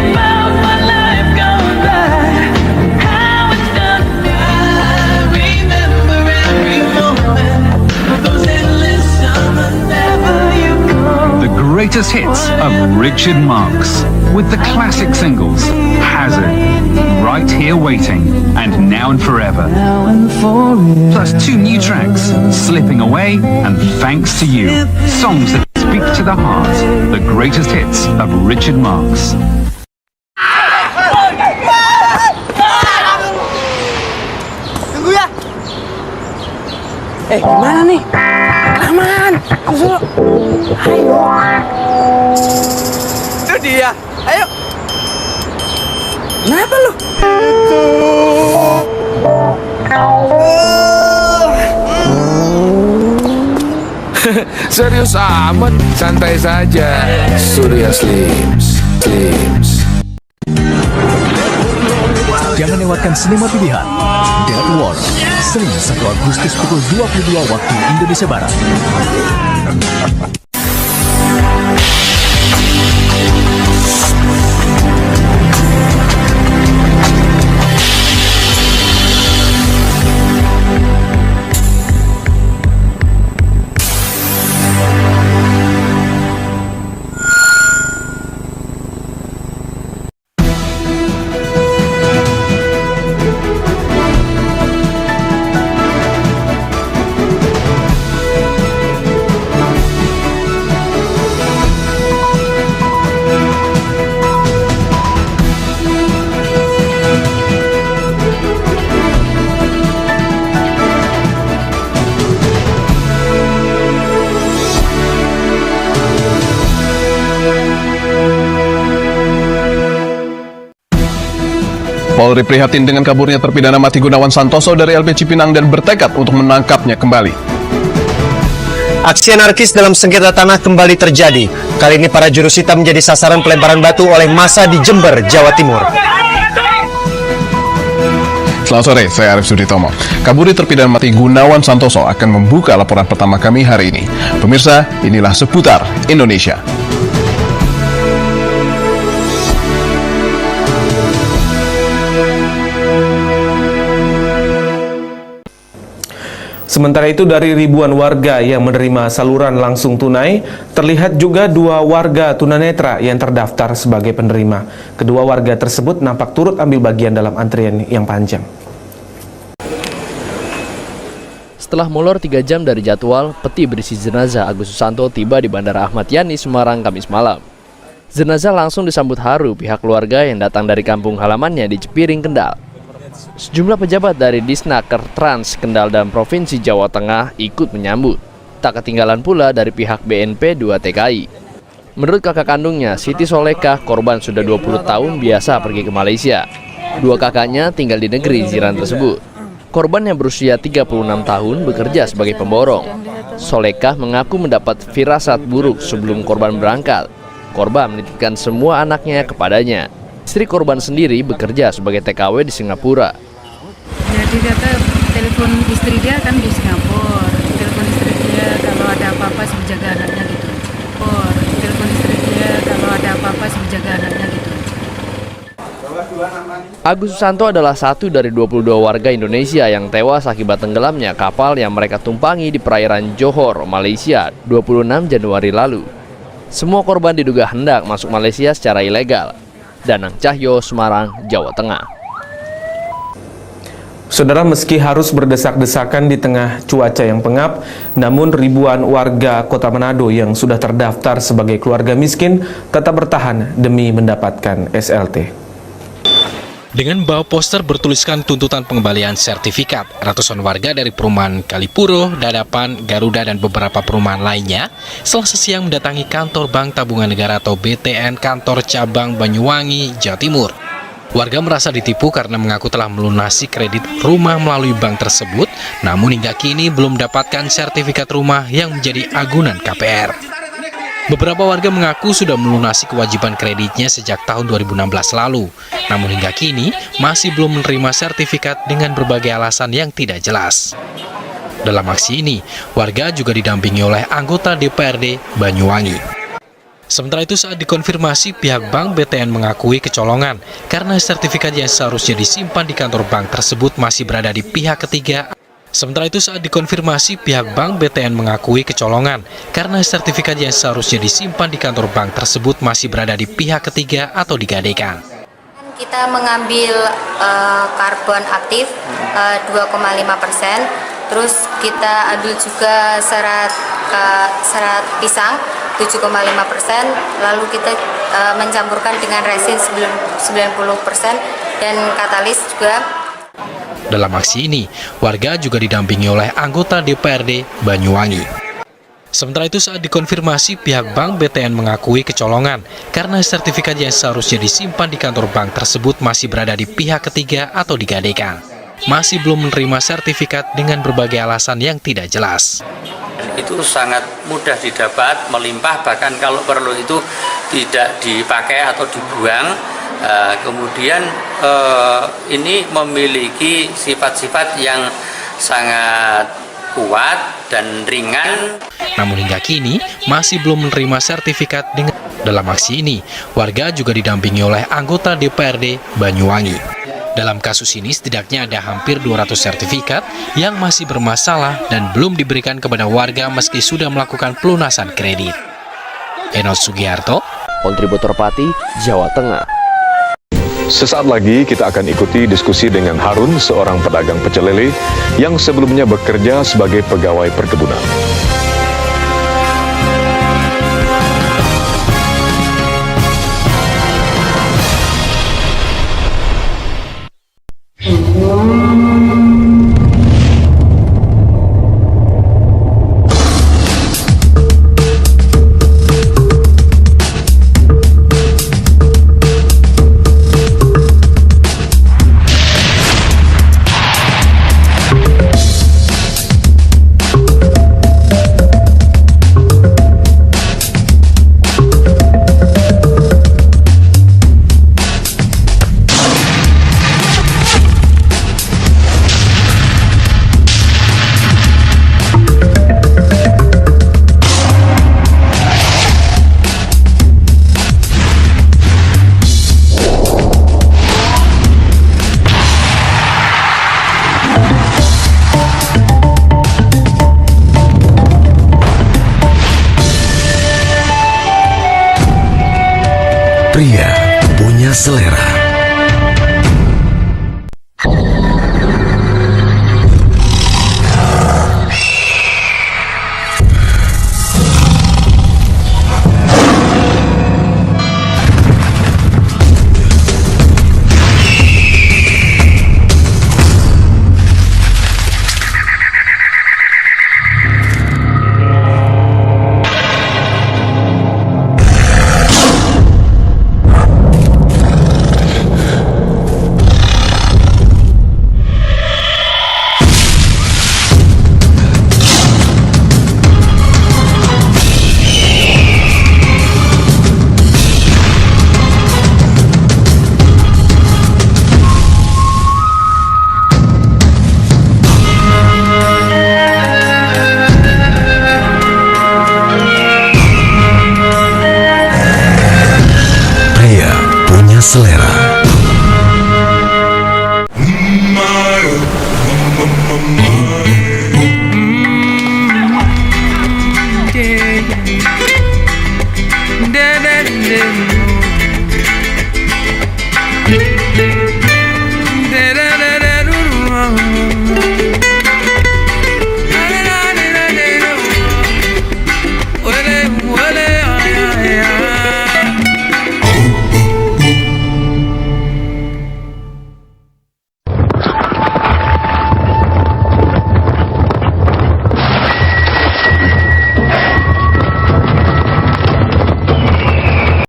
about my life gone by, how it's done me. I remember every moment, those endless summer never you come. The greatest hits of Richard Marx, with the classic singles Hazard, Right Here Waiting, and Now and Forever. Now and forever. Plus 2 new tracks, Slipping Away and Thanks to You. Songs that speak to the heart. The greatest hits of Richard Marx. Tunggu ya. Gimana nih? Aman. Susul. Ayo. Itu dia. Ayo. Kenapa lu? Serius amat, santai saja. Surya Slims. Jangan lewatkan sinema pilihan Dead War, Senin 1 Agustus pukul 22 waktu Indonesia Barat. Polri prihatin dengan kaburnya terpidana mati Gunawan Santoso dari LP Cipinang dan bertekad untuk menangkapnya kembali. Aksi anarkis dalam sengketa tanah kembali terjadi. Kali ini para jurusita menjadi sasaran pelemparan batu oleh massa di Jember, Jawa Timur. Selamat sore, saya Arif Suditomo. Kaburi terpidana mati Gunawan Santoso akan membuka laporan pertama kami hari ini. Pemirsa, inilah seputar Indonesia. Sementara itu dari ribuan warga yang menerima saluran langsung tunai, terlihat juga 2 warga tunanetra yang terdaftar sebagai penerima. Kedua warga tersebut nampak turut ambil bagian dalam antrian yang panjang. Setelah molor 3 jam dari jadwal, peti berisi jenazah Agus Susanto tiba di Bandara Ahmad Yani, Semarang, Kamis malam. Jenazah langsung disambut haru pihak keluarga yang datang dari kampung halamannya di Cepiring, Kendal. Sejumlah pejabat dari Disnaker, Trans, Kendal, dan Provinsi Jawa Tengah ikut menyambut. Tak ketinggalan pula dari pihak BNP 2 TKI. Menurut kakak kandungnya, Siti Solekah, korban sudah 20 tahun biasa pergi ke Malaysia. 2 kakaknya tinggal di negeri jiran tersebut. Korban yang berusia 36 tahun bekerja sebagai pemborong. Solekah mengaku mendapat firasat buruk sebelum korban berangkat. Korban menitipkan semua anaknya kepadanya. Istri korban sendiri bekerja sebagai TKW di Singapura. Jadi kata telepon istri dia kan di Singapura. Telepon istri dia kalau ada apa-apa sih jaga anaknya gitu. Telepon istri dia kalau ada apa-apa sih jaga anaknya gitu. Agus Susanto adalah satu dari 22 warga Indonesia yang tewas akibat tenggelamnya kapal yang mereka tumpangi di perairan Johor, Malaysia 26 Januari lalu. Semua korban diduga hendak masuk Malaysia secara ilegal. Danang Cahyo, Semarang, Jawa Tengah. Saudara, meski harus berdesak-desakan di tengah cuaca yang pengap, namun ribuan warga Kota Manado yang sudah terdaftar sebagai keluarga miskin tetap bertahan demi mendapatkan SLT. Dengan bawa poster bertuliskan tuntutan pengembalian sertifikat, ratusan warga dari perumahan Kalipuro, Dadapan, Garuda, dan beberapa perumahan lainnya Selasa siang mendatangi kantor Bank Tabungan Negara atau BTN kantor cabang Banyuwangi, Jawa Timur. Warga merasa ditipu karena mengaku telah melunasi kredit rumah melalui bank tersebut, namun hingga kini belum mendapatkan sertifikat rumah yang menjadi agunan KPR. Beberapa warga mengaku sudah melunasi kewajiban kreditnya sejak tahun 2016 lalu, namun hingga kini masih belum menerima sertifikat dengan berbagai alasan yang tidak jelas. Dalam aksi ini, warga juga didampingi oleh anggota DPRD Banyuwangi. Sementara itu saat dikonfirmasi, pihak Bank BTN mengakui kecolongan karena sertifikat yang seharusnya disimpan di kantor bank tersebut masih berada di pihak ketiga. Sementara itu saat dikonfirmasi, pihak Bank BTN mengakui kecolongan karena sertifikat yang seharusnya disimpan di kantor bank tersebut masih berada di pihak ketiga atau digadaikan. Kita mengambil karbon aktif 2,5%, terus kita ambil juga serat pisang 7,5%, lalu kita mencampurkan dengan resin 90% dan katalis juga. Dalam aksi ini, warga juga didampingi oleh anggota DPRD Banyuwangi. Sementara itu saat dikonfirmasi, pihak Bank BTN mengakui kecolongan karena sertifikat yang seharusnya disimpan di kantor bank tersebut masih berada di pihak ketiga atau digadaikan. Masih belum menerima sertifikat dengan berbagai alasan yang tidak jelas. Itu sangat mudah didapat, melimpah, bahkan kalau perlu itu tidak dipakai atau dibuang. Kemudian ini memiliki sifat-sifat yang sangat kuat dan ringan. Namun hingga kini masih belum menerima sertifikat. Dalam aksi ini, warga juga didampingi oleh anggota DPRD Banyuwangi. Dalam kasus ini setidaknya ada hampir 200 sertifikat yang masih bermasalah dan belum diberikan kepada warga meski sudah melakukan pelunasan kredit. Enos Sugiharto, Kontributor Pati, Jawa Tengah. Sesaat lagi kita akan ikuti diskusi dengan Harun, seorang pedagang pecel lele yang sebelumnya bekerja sebagai pegawai perkebunan. Pria punya selera. Selera.